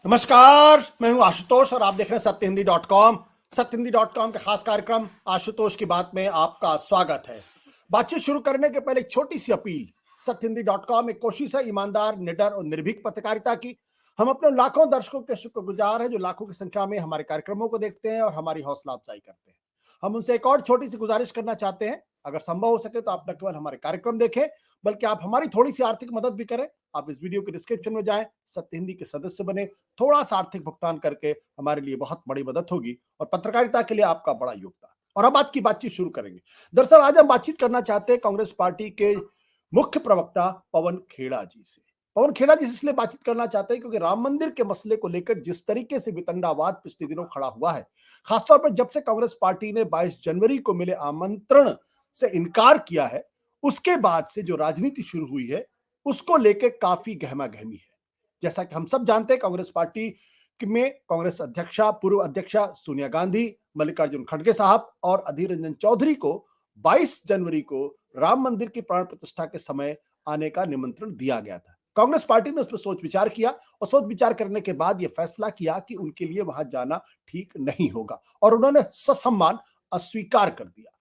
नमस्कार, मैं हूं आशुतोष और आप देख रहे हैं सत्यहिंदी.com। सत्यहिंदी.com के खास कार्यक्रम आशुतोष की बात में आपका स्वागत है। बातचीत शुरू करने के पहले एक छोटी सी अपील। सत्यहिंदी.com एक कोशिश है ईमानदार, निडर और निर्भीक पत्रकारिता की। हम अपने लाखों दर्शकों के शुक्रगुजार हैं जो लाखों की संख्या में हमारे कार्यक्रमों को देखते हैं और हमारी हौसला अफजाई करते हैं। हम उनसे एक और छोटी सी गुजारिश करना चाहते हैं, अगर संभव हो सके तो आप न केवल हमारे कार्यक्रम देखें बल्कि आप हमारी थोड़ी सी आर्थिक मदद भी करें। आप इस वीडियो के डिस्क्रिप्शन में जाएं, सत्य हिंदी के सदस्य बने, थोड़ा सा आर्थिक भुगतान करके हमारे लिए बहुत बड़ी मदद होगी और पत्रकारिता के लिए आपका बड़ा योगदान। और अब आज की बातचीत शुरू करेंगे। दरअसल आज हम बातचीत करना चाहते हैं कांग्रेस पार्टी के मुख्य प्रवक्ता पवन खेड़ा जी से। पवन खेड़ा जी से इसलिए बातचीत करना चाहते हैं क्योंकि राम मंदिर के मसले को लेकर जिस तरीके से वितंडावाद पिछले दिनों खड़ा हुआ है, खासतौर पर जब से कांग्रेस पार्टी ने 22 जनवरी को मिले आमंत्रण से इनकार किया है, उसके बाद से जो राजनीति शुरू हुई है उसको लेकर काफी गहमा-गहमी है। जैसा कि हम सब जानते हैं, कांग्रेस पार्टी में कांग्रेस अध्यक्षा, पूर्व अध्यक्षा सोनिया गांधी, मल्लिकार्जुन खड़गे साहब और अधीर रंजन चौधरी को 22 जनवरी को राम मंदिर की प्राण प्रतिष्ठा के समय आने का निमंत्रण दिया गया था। कांग्रेस पार्टी ने उस पर सोच विचार किया और सोच विचार करने के बाद यह फैसला किया कि उनके लिए वहां जाना ठीक नहीं होगा और उन्होंने ससम्मान अस्वीकार कर दिया।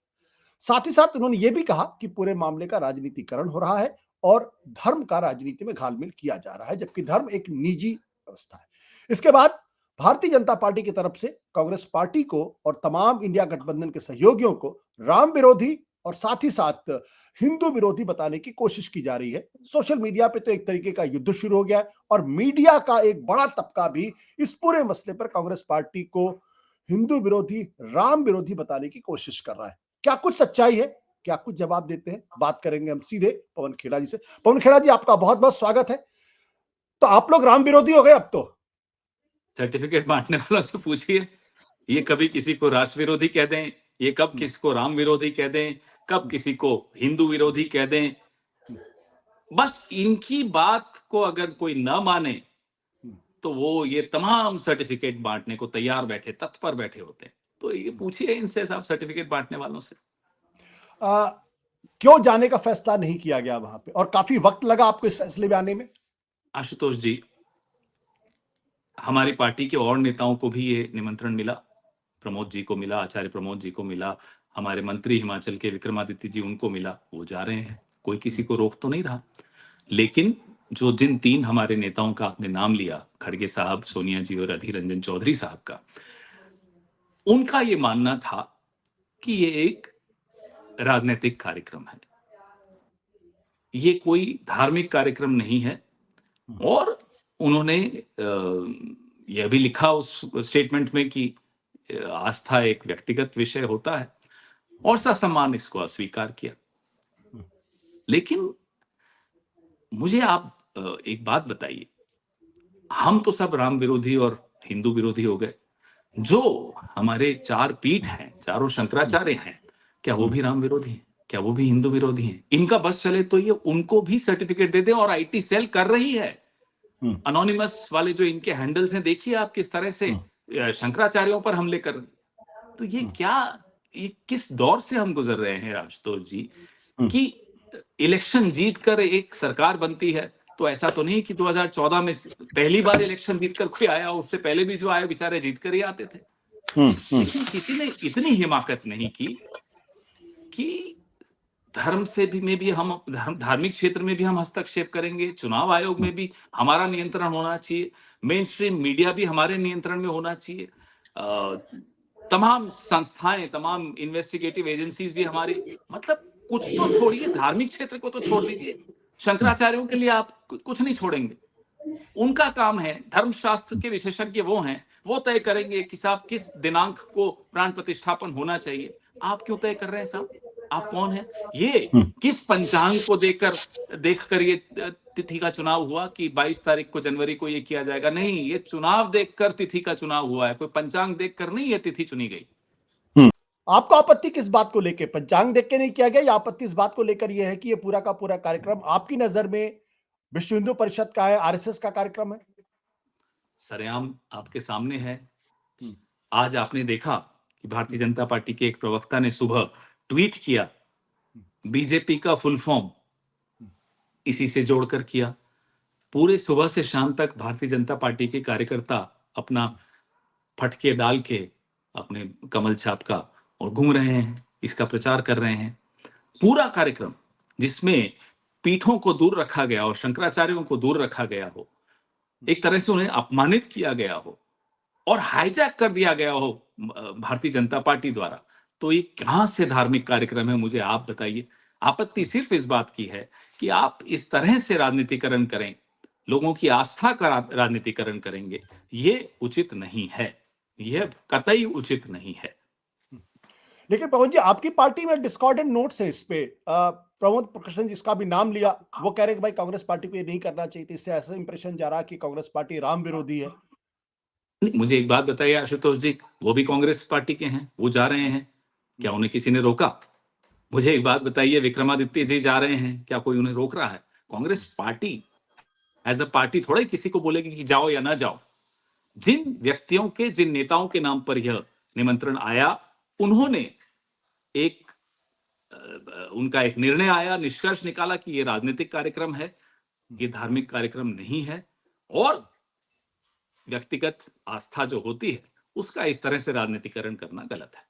साथ ही साथ उन्होंने यह भी कहा कि पूरे मामले का राजनीतिकरण हो रहा है और धर्म का राजनीति में घालमेल किया जा रहा है, जबकि धर्म एक निजी व्यवस्था है। इसके बाद भारतीय जनता पार्टी की तरफ से कांग्रेस पार्टी को और तमाम इंडिया गठबंधन के सहयोगियों को राम विरोधी और साथ ही साथ हिंदू विरोधी बताने की कोशिश की जा रही है। सोशल मीडिया पे तो एक तरीके का युद्ध शुरू हो गया है और मीडिया का एक बड़ा तबका भी इस पूरे मसले पर कांग्रेस पार्टी को हिंदू विरोधी, राम विरोधी बताने की कोशिश कर रहा है। क्या कुछ सच्चाई है? क्या कुछ जवाब देते हैं? बात करेंगे हम सीधे पवन खेड़ा जी से। पवन खेड़ा जी, आपका बहुत बहुत स्वागत है। तो आप लोग राम विरोधी हो गए अब तो? सर्टिफिकेट बांटने वालों से पूछिए, ये कभी किसी को राष्ट्र विरोधी कह दें, ये कब किसी को राम विरोधी कह दें, कब किसी को हिंदू विरोधी कह दें। बस इनकी बात को अगर कोई न माने तो वो ये तमाम सर्टिफिकेट बांटने को तैयार बैठे, तत्पर बैठे होते हैं। तो ये पूछिए इनसे, साहब सर्टिफिकेट बांटने वालों से। क्यों जाने का फैसला नहीं किया गया वहां पे और काफी वक्त लगा आपको इस फैसले में आने में? आशुतोष जी, हमारी पार्टी के और नेताओं को भी ये निमंत्रण मिला। प्रमोद जी को मिला, आचार्य प्रमोद जी को मिला, हमारे मंत्री हिमाचल के विक्रमादित्य जी, उनको मिला, वो जा रहे हैं, कोई किसी को रोक तो नहीं रहा। लेकिन जिन 3 हमारे नेताओं का आपने नाम लिया, खड़गे साहब, सोनिया जी और अधीर रंजन चौधरी साहब का, उनका ये मानना था कि ये एक राजनीतिक कार्यक्रम है, ये कोई धार्मिक कार्यक्रम नहीं है। और उन्होंने यह भी लिखा उस स्टेटमेंट में कि आस्था एक व्यक्तिगत विषय होता है और ससम्मान इसको अस्वीकार किया। लेकिन मुझे आप एक बात बताइए, हम तो सब राम विरोधी और हिंदू विरोधी हो गए, जो हमारे 4 पीठ हैं, चारों शंकराचार्य हैं, क्या वो भी राम विरोधी हैं? क्या वो भी हिंदू विरोधी हैं? इनका बस चले तो ये उनको भी सर्टिफिकेट दे दें। और आईटी सेल कर रही है। अनोनिमस वाले जो इनके हैंडल्स हैं, देखिए आप किस तरह से शंकराचार्यों पर हमले कर रहे हैं। तो ये किस दौर से हम गुजर रहे हैं आशुतोष जी, कि इलेक्शन जीतकर एक सरकार बनती है। तो ऐसा तो नहीं कि 2014 में पहली बार इलेक्शन जीतकर कोई आया, उससे पहले भी जो आए बेचारे जीतकर ही आते थे। लेकिन किसी ने इतनी हिमाकत नहीं की कि धर्म से भी में भी हम धार्मिक क्षेत्र में भी हम हस्तक्षेप करेंगे, चुनाव आयोग में भी हमारा नियंत्रण होना चाहिए, मेन स्ट्रीम मीडिया भी हमारे नियंत्रण में होना चाहिए, तमाम संस्थाएं, तमाम इन्वेस्टिगेटिव एजेंसीज भी हमारी, मतलब कुछ तो छोड़िए, धार्मिक क्षेत्र को तो छोड़ दीजिए। शंकराचार्यों के लिए आप कुछ नहीं छोड़ेंगे। उनका काम है, धर्मशास्त्र के विशेषज्ञ वो हैं, वो तय करेंगे कि साहब किस दिनांक को प्राण प्रतिष्ठापन होना चाहिए। आप क्यों तय कर रहे हैं साहब? आप कौन हैं? ये किस पंचांग को देखकर ये तिथि का चुनाव हुआ कि 22 तारीख को, जनवरी को ये किया जाएगा? नहीं, ये चुनाव देखकर तिथि का चुनाव हुआ है, कोई पंचांग देखकर नहीं ये तिथि चुनी गई। आपको आपत्ति किस बात को लेकर? पंचांग देख के नहीं किया गया या आपत्ति इस बात को लेकर यह है कि यह पूरा का पूरा कार्यक्रम आपकी नजर में विश्व हिंदू परिषद का है, आरएसएस का कार्यक्रम है? सरेआम आपके सामने है। आज आपने देखा कि भारतीय जनता पार्टी के एक प्रवक्ता ने सुबह ट्वीट किया, बीजेपी का फुल फॉर्म इसी से जोड़कर किया। पूरे सुबह से शाम तक भारतीय जनता पार्टी के कार्यकर्ता अपना फटके डाल के अपने कमल छाप का और घूम रहे हैं, इसका प्रचार कर रहे हैं। पूरा कार्यक्रम जिसमें पीठों को दूर रखा गया और शंकराचार्यों को दूर रखा गया हो, एक तरह से उन्हें अपमानित किया गया हो और हाईजैक कर दिया गया हो भारतीय जनता पार्टी द्वारा, तो ये कहां से धार्मिक कार्यक्रम है, मुझे आप बताइए। आपत्ति सिर्फ इस बात की है कि आप इस तरह से राजनीतिकरण करें, लोगों की आस्था का राजनीतिकरण करेंगे, ये उचित नहीं है, यह कतई उचित नहीं है। लेकिन पवन जी, आपकी पार्टी में डिस्कॉर्डेंट नोट्स है इस पे। प्रमोद कृष्ण जिसका भी नाम लिया, वो कह रहे हैं कि भाई कांग्रेस पार्टी को ये नहीं करना चाहिए। इससे ऐसा इंप्रेशन जा रहा है कि कांग्रेस पार्टी राम विरोधी है। नहीं, मुझे एक बात बताइए आशुतोष जी, वो भी कांग्रेस पार्टी के हैं, वो जा रहे हैं, क्या उन्हें किसी ने रोका? मुझे एक बात बताइए, विक्रमादित्य जी जा रहे हैं, क्या कोई उन्हें रोक रहा है? Congress party as a party थोड़ा ही किसी को बोलेगी कि जाओ या ना जाओ। जिन व्यक्तियों के, जिन नेताओं के नाम पर यह निमंत्रण आया, उन्होंने एक उनका एक निर्णय आया, निष्कर्ष निकाला कि ये राजनीतिक कार्यक्रम है, ये धार्मिक कार्यक्रम नहीं है, और व्यक्तिगत आस्था जो होती है उसका इस तरह से राजनीतिकरण करना गलत है।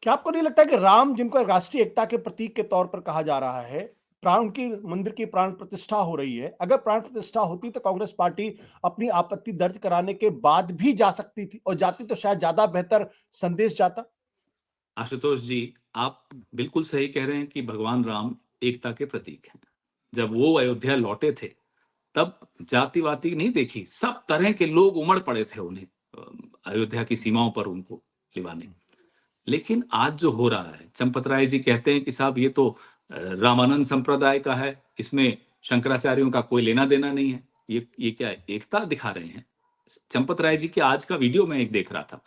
क्या आपको नहीं लगता कि राम, जिनको राष्ट्रीय एकता के प्रतीक के तौर पर कहा जा रहा है, प्राण की मंदिर की प्राण प्रतिष्ठा हो रही है, अगर प्राण प्रतिष्ठा होती तो कांग्रेस पार्टी अपनी आपत्ति दर्ज कराने के बाद भी जा सकती थी, और जाती तो शायद ज्यादा बेहतर संदेश जाता। आशुतोष जी, आप बिल्कुल सही कह रहे हैं कि भगवान राम एकता के प्रतीक हैं। जब वो अयोध्या लौटे थे तब जातिवाती नहीं देखी, सब तरह के लोग उमड़ पड़े थे उन्हें अयोध्या की सीमाओं पर उनको लिवाने। लेकिन आज जो हो रहा है, चंपत राय जी कहते हैं कि साहब ये तो रामानंद संप्रदाय का है, इसमें शंकराचार्यों का कोई लेना देना नहीं है, ये क्या एकता दिखा रहे हैं? चंपत राय जी के आज का वीडियो मैं एक देख रहा था,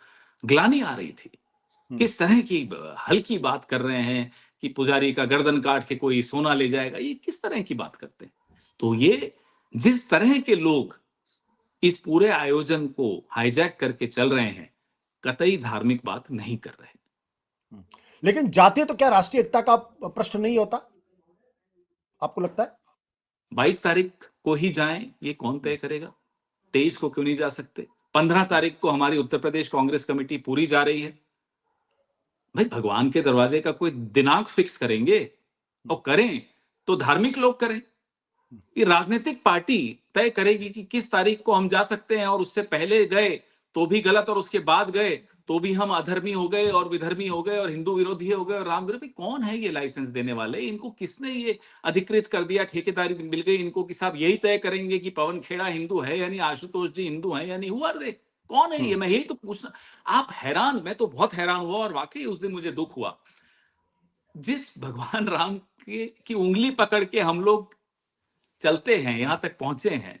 ग्लानि आ रही थी, किस तरह की हल्की बात कर रहे हैं कि पुजारी का गर्दन काट के कोई सोना ले जाएगा, ये किस तरह की बात करते हैं? तो ये जिस तरह के लोग इस पूरे आयोजन को हाईजैक करके चल रहे हैं, कतई धार्मिक बात नहीं कर रहे हैं। लेकिन जाते तो क्या राष्ट्रीय एकता का प्रश्न नहीं होता, आपको लगता है? 22 तारीख को ही जाएं, ये कौन तय करेगा? 23 को क्यों नहीं जा सकते? 15 तारीख को हमारी उत्तर प्रदेश कांग्रेस कमेटी पूरी जा रही है। भाई, भगवान के दरवाजे का कोई दिनांक फिक्स करेंगे, और करें तो धार्मिक लोग करें। ये राजनीतिक पार्टी तय करेगी कि किस तारीख को हम जा सकते हैं, और उससे पहले गए तो भी गलत, और उसके बाद गए तो भी हम अधर्मी हो गए और विधर्मी हो गए और हिंदू विरोधी हो गए और राम विरोधी। कौन है ये लाइसेंस देने वाले? इनको किसने ये अधिकृत कर दिया? ठेकेदारी मिल गई इनको कि साहब यही तय करेंगे कि पवन खेड़ा हिंदू है यानी आशुतोष जी हिंदू है यानी? हुआ रे, कौन है ये? मैं यही तो पूछना। आप हैरान, मैं तो बहुत हैरान हुआ, और वाकई उस दिन मुझे दुख हुआ। जिस भगवान राम की उंगली पकड़ के हम लोग चलते हैं, यहां तक पहुंचे हैं,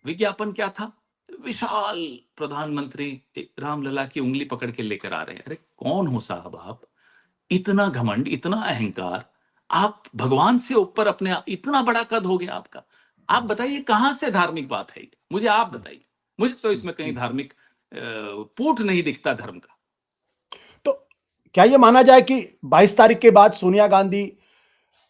विज्ञापन क्या था? विशाल प्रधानमंत्री रामलला की उंगली पकड़ के लेकर आ रहे हैं। अरे कौन हो साहब आप? इतना घमंड, इतना अहंकार, आप भगवान से ऊपर अपने आप, इतना बड़ा कद हो गया आपका। आप बताइए कहां से धार्मिक बात है? मुझे आप बताइए, मुझे तो इसमें कहीं धार्मिक पूट नहीं दिखता धर्म का। तो क्या यह माना जाए कि 22 तारीख के बाद सोनिया गांधी,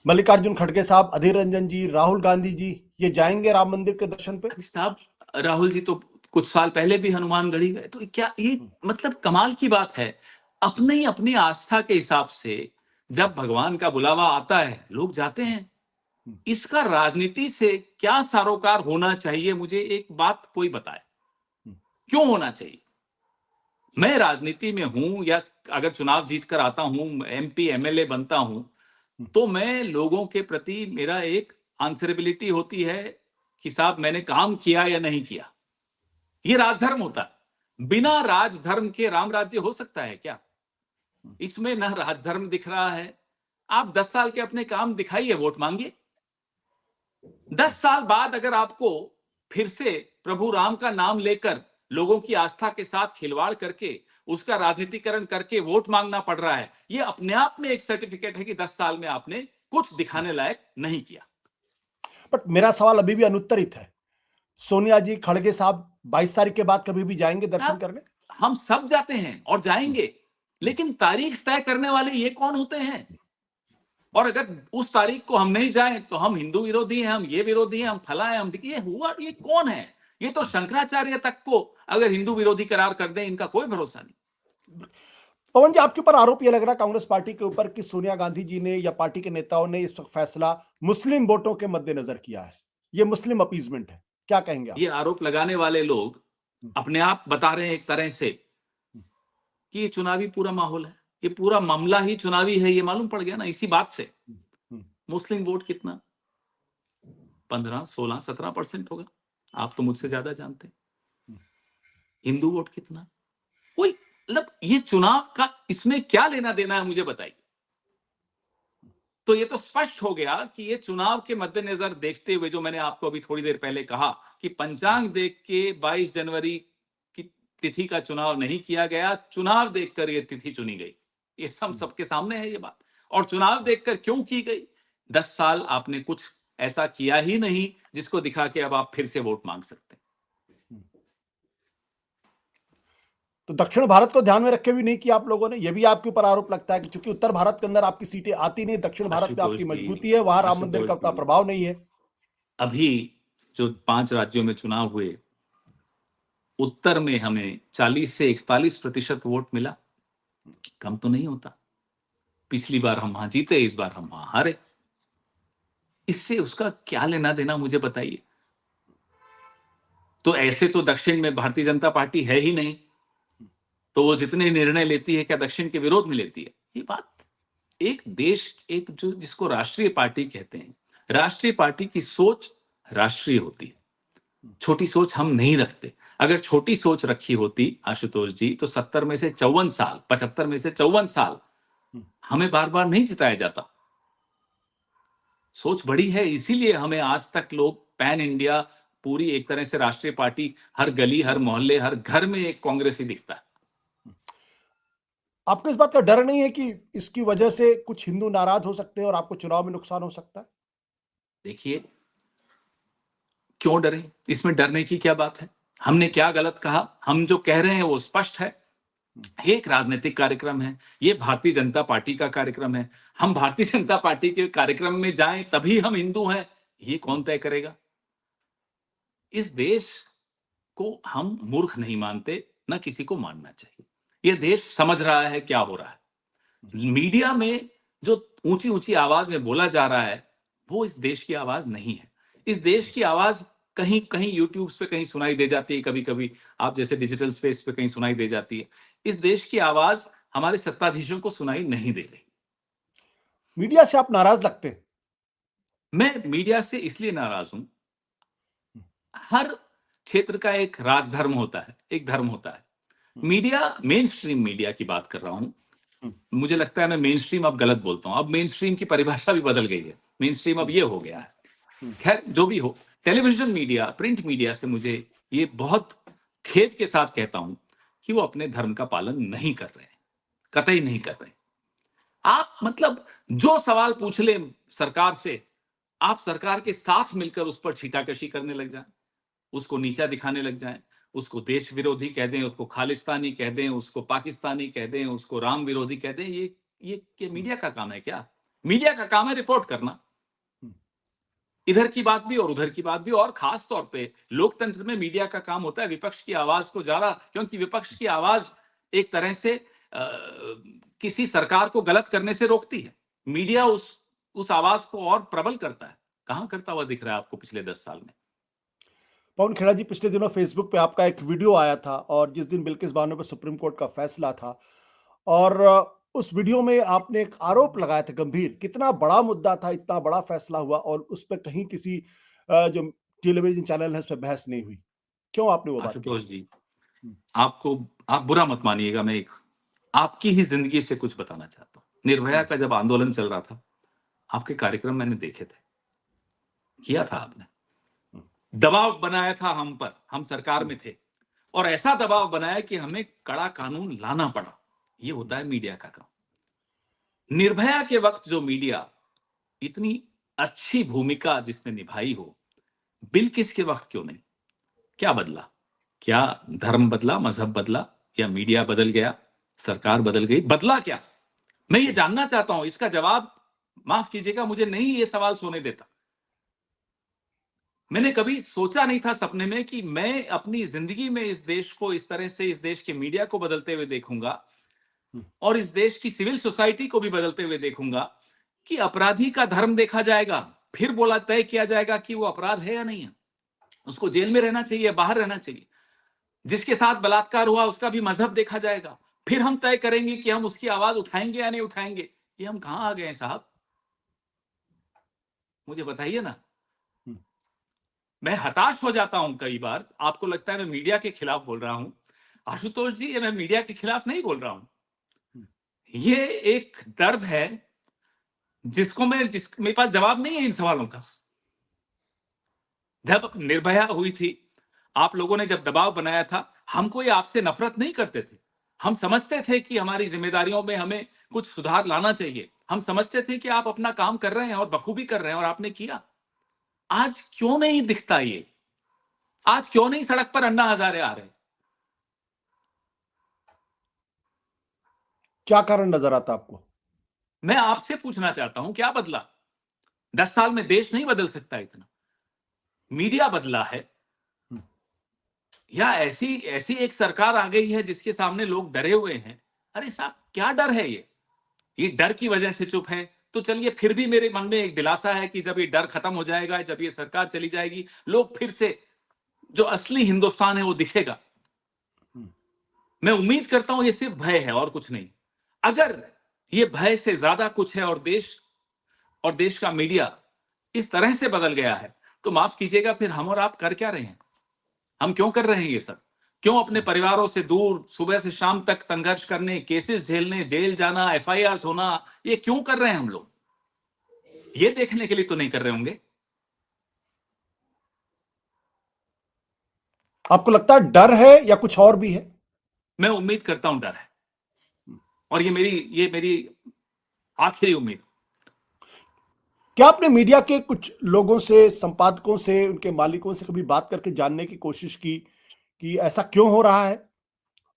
मल्लिकार्जुन खड़गे साहब, अधीर रंजन जी, राहुल गांधी जी, ये जाएंगे राम मंदिर के दर्शन पे? साहब, राहुल जी तो कुछ साल पहले भी हनुमानगढ़ी गए, तो क्या ये मतलब कमाल की बात है। अपनी अपनी आस्था के हिसाब से जब भगवान का बुलावा आता है, लोग जाते हैं। इसका राजनीति से क्या सरोकार होना चाहिए? मुझे एक बात कोई बताए, क्यों होना चाहिए? मैं राजनीति में हूं, या अगर चुनाव जीत कर आता हूं, MP MLA बनता हूं, तो मैं लोगों के प्रति मेरा एक आंसरेबिलिटी होती है कि साहब मैंने काम किया या नहीं किया। ये राजधर्म होता है। बिना राजधर्म के राम राज्य हो सकता है क्या? इसमें ना राजधर्म दिख रहा है। आप 10 साल के अपने काम दिखाइए, वोट मांगिए। 10 साल बाद अगर आपको फिर से प्रभु राम का नाम लेकर लोगों की आस्था के साथ खिलवाड़ करके उसका राजनीतिकरण करके वोट मांगना पड़ रहा है, ये अपने आप में एक सर्टिफिकेट है कि 10 साल में आपने कुछ दिखाने लायक नहीं किया। बट मेरा सवाल अभी भी अनुत्तरित है। सोनिया जी, खड़गे साहब 22 तारीख के बाद कभी भी जाएंगे दर्शन करने? हम सब जाते हैं और जाएंगे, लेकिन तारीख तय करने वाले ये कौन होते हैं? और अगर उस तारीख को हम नहीं जाए तो हम हिंदू विरोधी हैं, हम ये विरोधी हैं, हम फला हैं, हम ये हुआ, ये कौन है? ये तो शंकराचार्य तक को अगर हिंदू विरोधी करार कर दें, इनका कोई भरोसा नहीं। पवन जी, आपके ऊपर आरोप यह लग रहा है कांग्रेस पार्टी के ऊपर कि सोनिया गांधी जी ने या पार्टी के नेताओं ने इस वक्त फैसला मुस्लिम वोटों के मद्देनजर किया है, ये मुस्लिम अपीजमेंट है, क्या कहेंगे आप? ये आरोप लगाने वाले लोग अपने आप बता रहे हैं एक तरह से कि ये चुनावी पूरा माहौल है, ये पूरा मामला ही चुनावी है, ये मालूम पड़ गया ना इसी बात से। मुस्लिम वोट कितना 15, 16, 17% होगा, आप तो मुझसे ज्यादा जानते हैं। हिंदू वोट कितना, कोई मतलब ये चुनाव का इसमें क्या लेना देना है, मुझे बताइए। तो ये तो स्पष्ट हो गया कि ये चुनाव के मद्देनजर देखते हुए, जो मैंने आपको अभी थोड़ी देर पहले कहा कि पंचांग देख के 22 जनवरी की तिथि का चुनाव नहीं किया गया, चुनाव देखकर ये तिथि चुनी गई। ये सबके सामने है ये बात। और चुनाव देखकर क्यों की गई? 10 साल आपने कुछ ऐसा किया ही नहीं जिसको दिखा के अब आप फिर से वोट मांग सकते हैं। तो दक्षिण भारत को ध्यान में रख के भी नहीं किया आप लोगों ने, यह भी आपके ऊपर आरोप लगता है कि चूंकि उत्तर भारत के अंदर आपकी सीटें आती नहीं, दक्षिण भारत में आपकी मजबूती है, वहां राम मंदिर का उतना प्रभाव नहीं है। अभी जो 5 राज्यों में चुनाव हुए, उत्तर में हमें 40 से 41% वोट मिला, कम तो नहीं होता। पिछली बार हम वहां जीते, इस बार हम वहां हारे। इससे उसका क्या लेना देना, मुझे बताइए। तो ऐसे तो दक्षिण में भारतीय जनता पार्टी है ही नहीं, तो वो जितने निर्णय लेती है क्या दक्षिण के विरोध में लेती है? ये बात, एक देश, एक जो जिसको राष्ट्रीय पार्टी कहते हैं, राष्ट्रीय पार्टी की सोच राष्ट्रीय होती है, छोटी सोच हम नहीं रखते। अगर छोटी सोच रखी होती आशुतोष जी, तो 70 में से 54 साल, 75 में से 54 साल हमें बार बार नहीं जिताया जाता। सोच बड़ी है, इसीलिए हमें आज तक लोग पैन इंडिया, पूरी एक तरह से राष्ट्रीय पार्टी, हर गली, हर मोहल्ले, हर घर में एक कांग्रेस ही दिखता है। आपको इस बात का डर नहीं है कि इसकी वजह से कुछ हिंदू नाराज हो सकते हैं और आपको चुनाव में नुकसान हो सकता है? देखिए, क्यों डरे? इसमें डरने की क्या बात है? हमने क्या गलत कहा? हम जो कह रहे हैं वो स्पष्ट है। ये एक राजनीतिक कार्यक्रम है, ये भारतीय जनता पार्टी का कार्यक्रम है। हम भारतीय जनता पार्टी के कार्यक्रम में जाएं तभी हम हिंदू हैं, ये कौन तय करेगा? इस देश को हम मूर्ख नहीं मानते, ना किसी को मानना चाहिए। ये देश समझ रहा है क्या हो रहा है। मीडिया में जो ऊंची ऊंची आवाज में बोला जा रहा है, वो इस देश की आवाज नहीं है। इस देश की आवाज कहीं कहीं यूट्यूब पे कहीं सुनाई दे जाती है, कभी कभी आप जैसे डिजिटल स्पेस पे कहीं सुनाई दे जाती है। इस देश की आवाज हमारे सत्ताधीशों को सुनाई नहीं दे रही। मीडिया से आप नाराज लगते हैं? मैं मीडिया से इसलिए नाराज हूं, हर क्षेत्र का एक राजधर्म होता है, एक धर्म होता है। मीडिया, मेन स्ट्रीम मीडिया की बात कर रहा हूं। मुझे लगता है मैं मेन स्ट्रीम अब गलत बोलता हूं, अब मेन स्ट्रीम की परिभाषा भी बदल गई है, मेन स्ट्रीम अब ये हो गया है। खैर जो भी हो, टेलीविजन मीडिया, प्रिंट मीडिया से मुझे ये बहुत खेद के साथ कहता हूं कि वो अपने धर्म का पालन नहीं कर रहे हैं, कतई नहीं कर रहे। आप मतलब जो सवाल पूछ ले सरकार से, आप सरकार के साथ मिलकर उस पर छीटाकशी करने लग जाए, उसको नीचा दिखाने लग जाएं, उसको देश विरोधी कह दें, उसको खालिस्तानी कह दें, उसको पाकिस्तानी कह दें, उसको राम विरोधी कह दें। ये मीडिया का काम है क्या? मीडिया का काम है रिपोर्ट करना, इधर की बात भी और उधर की बात भी। और खास तौर पे लोकतंत्र में मीडिया का काम होता है विपक्ष की आवाज को ज्यादा, क्योंकि विपक्ष की आवाज एक तरह से किसी सरकार को गलत करने से रोकती है। मीडिया उस आवाज को और प्रबल करता है। कहां करता हुआ दिख रहा है आपको पिछले 10 साल में? पवन खेड़ा जी, पिछले दिनों फेसबुक पे आपका एक वीडियो आया था, और जिस दिन बिल्किस बानो पर सुप्रीम कोर्ट का फैसला था, और उस वीडियो में आपने एक आरोप लगाया था गंभीर, कितना बड़ा मुद्दा था, इतना बड़ा फैसला हुआ और उस पर कहीं किसी जो टेलीविजन चैनल है उस पर बहस नहीं हुई, क्यों आपने वो बात की? आशुतोष जी, आप बुरा मत मानिएगा, मैं एक आपकी ही जिंदगी से कुछ बताना चाहता हूँ। निर्भया का जब आंदोलन चल रहा था, आपके कार्यक्रम मैंने देखे थे, किया था आपने, दबाव बनाया था हम पर, हम सरकार में थे, और ऐसा दबाव बनाया कि हमें कड़ा कानून लाना पड़ा। ये होता है मीडिया का काम। निर्भया के वक्त जो मीडिया इतनी अच्छी भूमिका जिसने निभाई हो, बिल्किस के वक्त क्यों नहीं? क्या बदला? क्या धर्म बदला, मजहब बदला, या मीडिया बदल गया, सरकार बदल गई, बदला क्या? मैं ये जानना चाहता हूं, इसका जवाब माफ कीजिएगा, मुझे नहीं ये सवाल सोने देता। मैंने कभी सोचा नहीं था सपने में कि मैं अपनी जिंदगी में इस देश को इस तरह से, इस देश के मीडिया को बदलते हुए देखूंगा और इस देश की सिविल सोसाइटी को भी बदलते हुए देखूंगा कि अपराधी का धर्म देखा जाएगा, फिर बोला तय किया जाएगा कि वो अपराध है या नहीं है, उसको जेल में रहना चाहिए, बाहर रहना चाहिए। जिसके साथ बलात्कार हुआ उसका भी मजहब देखा जाएगा, फिर हम तय करेंगे कि हम उसकी आवाज उठाएंगे या नहीं उठाएंगे। ये हम कहां आ गए हैं साहब, मुझे बताइए ना। मैं हताश हो जाता हूं कई बार। आपको लगता है मैं मीडिया के खिलाफ बोल रहा हूं। आशुतोष जी, ये मैं मीडिया के खिलाफ नहीं बोल रहा हूं। ये एक दर्द है जिस मेरे पास जवाब नहीं है इन सवालों का। जब निर्भया हुई थी, आप लोगों ने जब दबाव बनाया था, हम कोई आपसे नफरत नहीं करते थे। हम समझते थे कि हमारी जिम्मेदारियों में हमें कुछ सुधार लाना चाहिए। हम समझते थे कि आप अपना काम कर रहे हैं और बखूबी कर रहे हैं और आपने किया। आज क्यों नहीं दिखता ये? आज क्यों नहीं सड़क पर अन्ना हजारे आ रहे? क्या कारण नजर आता आपको? मैं आपसे पूछना चाहता हूं, क्या बदला? 10 साल में देश नहीं बदल सकता इतना। मीडिया बदला है या ऐसी ऐसी एक सरकार आ गई है जिसके सामने लोग डरे हुए हैं? अरे साहब, क्या डर है ये डर की वजह से चुप है। तो चलिए, फिर भी मेरे मन में एक दिलासा है कि जब ये डर खत्म हो जाएगा, जब ये सरकार चली जाएगी, लोग फिर से, जो असली हिंदुस्तान है वो दिखेगा। मैं उम्मीद करता हूं ये सिर्फ भय है और कुछ नहीं। अगर ये भय से ज्यादा कुछ है और देश का मीडिया इस तरह से बदल गया है, तो माफ कीजिएगा, फिर हम और आप कर क्या रहे हैं? हम क्यों कर रहे हैं ये सब? क्यों अपने परिवारों से दूर सुबह से शाम तक संघर्ष करने, केसेस झेलने, जेल जाना, एफआईआर होना, ये क्यों कर रहे हैं हम लोग? ये देखने के लिए तो नहीं कर रहे होंगे। आपको लगता है डर है या कुछ और भी है? मैं उम्मीद करता हूं डर है, और ये मेरी आखिरी उम्मीद। क्या आपने मीडिया के कुछ लोगों से, संपादकों से, उनके मालिकों से कभी बात करके जानने की कोशिश की कि ऐसा क्यों हो रहा है?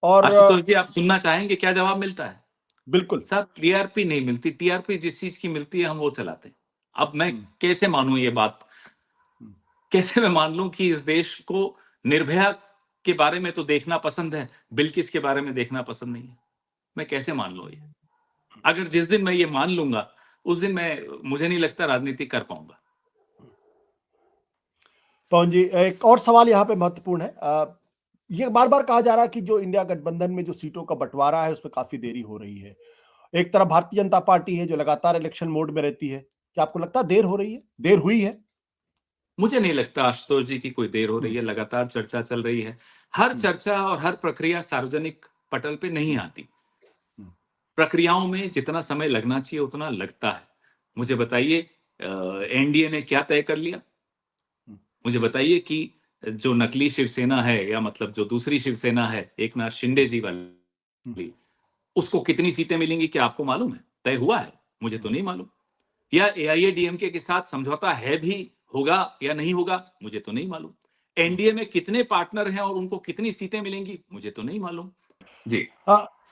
और आशुतोष जी, आप सुनना चाहेंगे क्या जवाब मिलता है? बिल्कुल। साहब, टीआरपी नहीं मिलती। टीआरपी जिस चीज की मिलती है हम वो चलाते हैं। अब मैं कैसे मानूं ये बात? कैसे मैं मान लूं कि इस देश को निर्भया के बारे में तो देखना पसंद है, बिल्किस के बारे में देखना पसंद नहीं है? मैं कैसे मान लूं ये? अगर जिस दिन मैं ये मान लूंगा, उस दिन मुझे नहीं लगता राजनीति कर पाऊंगा। पवन जी, एक और सवाल यहाँ पे महत्वपूर्ण है। ये बार बार कहा जा रहा है कि जो इंडिया गठबंधन में जो सीटों का बंटवारा है उसमें काफी देरी हो रही है। एक तरफ भारतीय जनता पार्टी है जो लगातार इलेक्शन मोड में रहती है। क्या आपको लगता है देर हो रही है, देर हुई है? मुझे नहीं लगता आशुतोष जी की कोई देर हो रही है। लगातार चर्चा चल रही है। हर चर्चा और हर प्रक्रिया सार्वजनिक पटल पे नहीं आती। प्रक्रियाओं में जितना समय लगना चाहिए उतना लगता है। मुझे बताइए, एनडीए ने क्या तय कर लिया? मुझे बताइए कि जो नकली शिवसेना है, या मतलब जो दूसरी शिवसेना है, एकनाथ शिंदे जी वाली, उसको कितनी सीटें मिलेंगी क्या आपको मालूम है? तय हुआ है? मुझे तो नहीं मालूम। या एआईएडीएमके के साथ समझौता है भी, होगा या नहीं होगा, मुझे तो नहीं मालूम। एनडीए में कितने पार्टनर हैं और उनको कितनी सीटें मिलेंगी, मुझे तो नहीं मालूम। जी।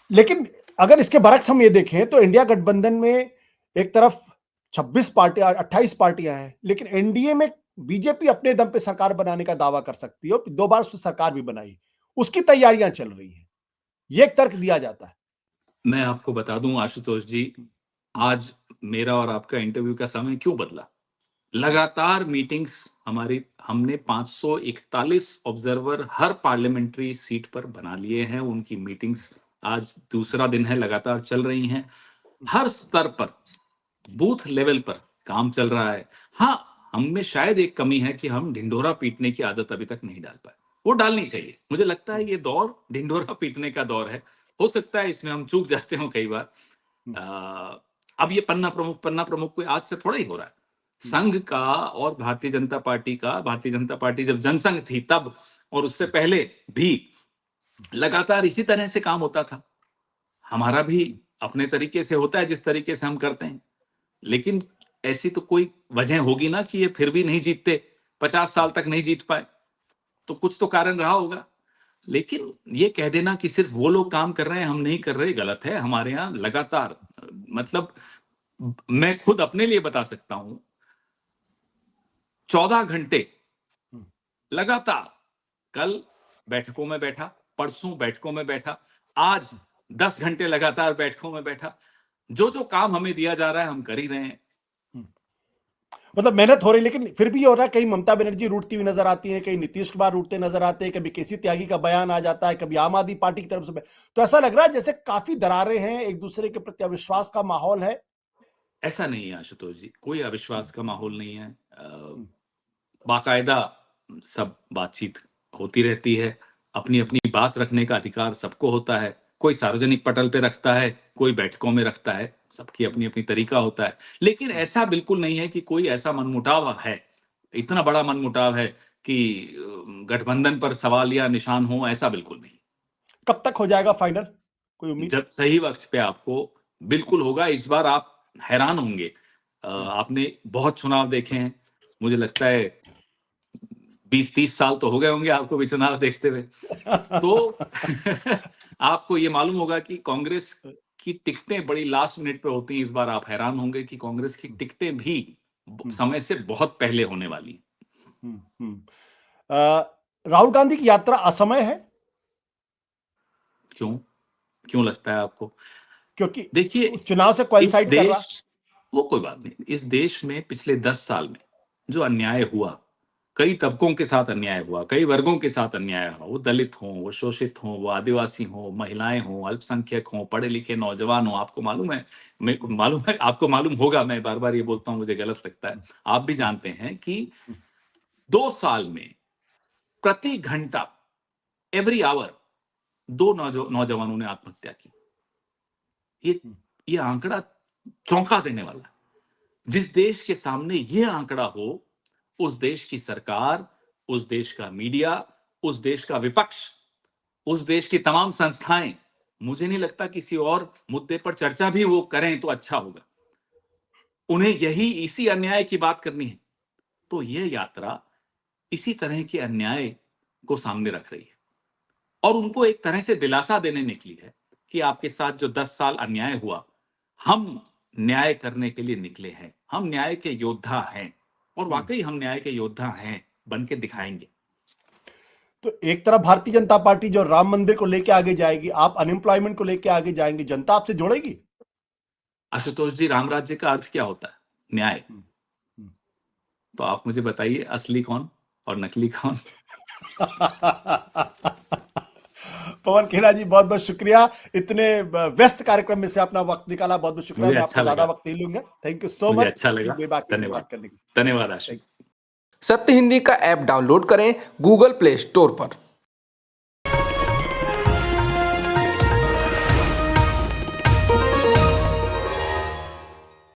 लेकिन अगर इसके बरक्स हम ये देखें तो इंडिया गठबंधन में एक तरफ 26 पार्टियां, 28 पार्टियां हैं, लेकिन एनडीए में बीजेपी अपने दम पे सरकार बनाने का दावा कर सकती है और 2 बार उसने सरकार भी बनाई। उसकी तैयारियां चल रही हैं, ये एक तर्क दिया जाता है। मैं आपको बता दूं आशुतोष जी, आज मेरा और आपका इंटरव्यू का समय क्यों बदला? लगातार मीटिंग्स हमने 541 ऑब्जर्वर हर पार्लियामेंट्री सीट पर बना लिए हैं। उनकी मीटिंग्स आज दूसरा दिन है, लगातार चल रही हैं। हर स्तर पर, बूथ लेवल पर काम चल रहा है। हाँ, हम में शायद एक कमी है कि हम ढिंढोरा पीटने की आदत अभी तक नहीं डाल पाए। वो डालनी चाहिए। मुझे लगता है ये दौर ढिंढोरा पीटने का दौर है। हो सकता है इसमें हम चूक जाते हो कई बार। अब ये पन्ना प्रमुख कोई आज से थोड़ा ही हो रहा है। संघ का और भारतीय जनता पार्टी जब जनसंघ थी तब, और उससे पहले भी लगातार इसी तरह से काम होता था। हमारा भी अपने तरीके से होता है जिस तरीके से हम करते हैं। लेकिन ऐसी तो कोई वजह होगी ना कि ये फिर भी नहीं जीतते, 50 साल तक नहीं जीत पाए। तो कुछ तो कारण रहा होगा। लेकिन ये कह देना कि सिर्फ वो लोग काम कर रहे हैं, हम नहीं कर रहे, गलत है। हमारे यहाँ लगातार, मतलब मैं खुद अपने लिए बता सकता हूं, 14 घंटे लगातार, कल बैठकों में बैठा, परसों बैठकों में बैठा, आज 10 घंटे लगातार बैठकों में बैठा। जो जो काम हमें दिया जा रहा है हम कर ही रहे हैं। मतलब मेहनत हो रही, लेकिन फिर भी हो रहा है, कहीं ममता बनर्जी रूठती हुई नजर आती है, कहीं नीतीश कुमार रूठते नजर आते हैं, कभी केसी त्यागी का बयान आ जाता है, कभी आम आदमी पार्टी की तरफ से। तो ऐसा लग रहा है जैसे काफी दरारें हैं, एक दूसरे के प्रति अविश्वास का माहौल है। ऐसा नहीं है आशुतोष जी, कोई अविश्वास का माहौल नहीं है। बाकायदा सब बातचीत होती रहती है, अपनी अपनी बात रखने का अधिकार सबको होता है। कोई सार्वजनिक पटल पे रखता है, कोई बैठकों में रखता है, सबकी अपनी अपनी तरीका होता है। लेकिन ऐसा बिल्कुल नहीं है कि कोई ऐसा मनमुटाव है, इतना बड़ा मनमुटाव है कि गठबंधन पर सवाल या निशान हो, ऐसा बिल्कुल नहीं। कब तक हो जाएगा फाइनल, कोई उम्मीद? जब सही वक्त पे आपको बिल्कुल होगा। इस बार आप हैरान होंगे। आपने बहुत चुनाव देखे हैं, मुझे लगता है 20-30 साल तो हो गए होंगे आपको भी चुनाव देखते हुए। तो आपको ये मालूम होगा कि कांग्रेस की टिकटें बड़ी लास्ट मिनट पे होती हैं। इस बार आप हैरान होंगे कि कांग्रेस की टिकटें भी समय से बहुत पहले होने वाली हैं। राहुल गांधी की यात्रा असमय है? क्यों क्यों लगता है आपको? क्योंकि देखिए, चुनाव से इस कोइंसाइड कर रहा। देश, वो कोई बात नहीं, इस देश में पिछले 10 साल में जो अन्याय हुआ, कई तबकों के साथ अन्याय हुआ, कई वर्गों के साथ अन्याय हुआ, वो दलित हों, वो शोषित हों, वो आदिवासी हों, महिलाएं हों, अल्पसंख्यक हों, पढ़े लिखे नौजवान हों। आपको मालूम है, मेरे को मालूम है, आपको मालूम होगा, मैं बार बार ये बोलता हूं, मुझे गलत लगता है। आप भी जानते हैं कि 2 साल में प्रति घंटा, एवरी आवर, 2 नौजवानों ने आत्महत्या की। ये आंकड़ा चौंका देने वाला है। जिस देश के सामने ये आंकड़ा हो, उस देश की सरकार, उस देश का मीडिया, उस देश का विपक्ष, उस देश की तमाम संस्थाएं, मुझे नहीं लगता किसी और मुद्दे पर चर्चा भी वो करें तो अच्छा होगा। उन्हें यही इसी अन्याय की बात करनी है। तो ये यात्रा इसी तरह के अन्याय को सामने रख रही है और उनको एक तरह से दिलासा देने निकली है कि आपके साथ जो 10 साल अन्याय हुआ, हम न्याय करने के लिए निकले हैं, हम न्याय के योद्धा हैं और वाकई हम न्याय के योद्धा हैं, बन के दिखाएंगे। तो एक तरफ भारतीय जनता पार्टी जो राम मंदिर को लेके आगे जाएगी, आप अनएम्प्लॉयमेंट को लेके आगे जाएंगे, जनता आपसे जोड़ेगी। आशुतोष जी, राम राज्य का अर्थ क्या होता है? न्याय। तो आप मुझे बताइए, असली कौन और नकली कौन? पवन खेड़ा जी, बहुत बहुत शुक्रिया, इतने व्यस्त कार्यक्रम में से अपना वक्त निकाला, बहुत बहुत शुक्रिया। मैं आपको ज्यादा वक्त नहीं लूंगा। थैंक यू सो मुझे मच। अच्छा लगा। बाकी से बात करने के लिए धन्यवाद आशीष। सत्य हिंदी का ऐप डाउनलोड करें गूगल प्ले स्टोर पर।